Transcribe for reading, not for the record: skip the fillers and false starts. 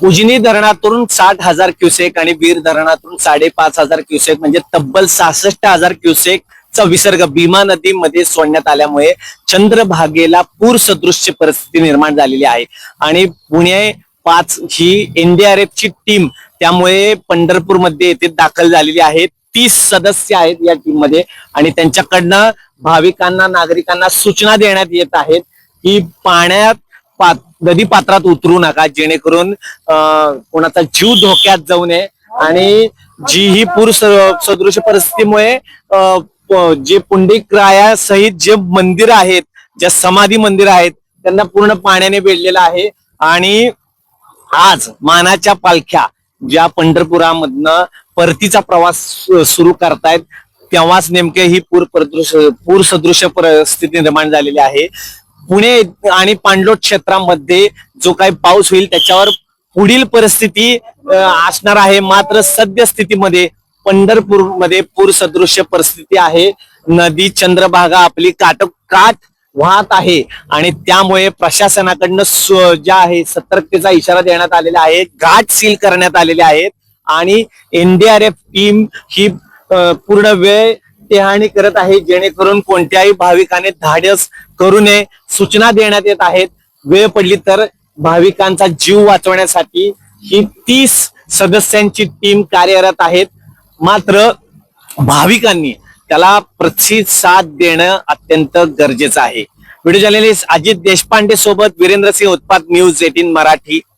उजनी धरणातून 60,000 क्युसेक आणि वीर धरणातून 5,500 क्युसेक म्हणजे तब्बल 66,000 क्युसेक चा विसर्ग भीमा नदीमध्ये सोडण्यात आल्यामुळे चंद्रभागेला पूर सदृश्य परिस्थिती निर्माण झालेली आहे. आणि पुणे 5 ही NDRF ची टीम त्यामुळे पंढरपूरमध्ये येथे दाखल झालेली आहे. 30 सदस्य आहेत या टीम मध्ये आणि त्यांच्याकडनं भाविकांना नागरिकांना सूचना देण्यात येत आहेत की पाण्यात नदी पात्रात उतरू नका, जेणेकरून कोणाचा जीव धोक्यात जाऊ नये. आणि जी ही पूर सदृश परिस्थितीमुळे जे पुंडलिक सहित जे मंदिर आहेत, ज्या समाधी मंदिर आहेत, त्यांना पूर्ण पाण्याने वेढलेलं आहे. आणि आज मानाच्या पालख्या ज्या पंढरपुरामधनं परतीचा प्रवास सुरू करतायत, तेव्हाच नेमके ही पूर सदृश परिस्थिती निर्माण झालेली आहे. पुणे आणि पाणलोट क्षेत्रामध्ये जो काही पाऊस होईल त्याच्यावर पुढील परिस्थिती असणार आहे. मात्र सद्यस्थितीमध्ये पंढरपूरमध्ये पूर सदृश्य परिस्थिती आहे. नदी चंद्रभागा आपली काठ वाहत आहे आणि त्यामुळे प्रशासनाकडनं ज्या आहे सतर्कतेचा इशारा देण्यात आलेला आहे. घाट सील करण्यात आलेले आहेत आणि NDRF टीम ही पूर्ण वेळ टेहाणी करत आहे, जेणेकरून कोणत्याही भाविकाने धाडस करू नये. सूचना देण्यात येत आहेत. वेळ पडली तर भाविकांचा जीव वाचवण्यासाठी ही 30 सदस्यांची टीम कार्यरत आहेत. मात्र भाविकांनी त्याला प्रतिसाद देणं अत्यंत गरजेचं आहे. व्हिडिओ जर्नलिस्ट अजित देशपांडे सोबत वीरेंद्र सिंह उत्पात, न्यूज 18 मराठी.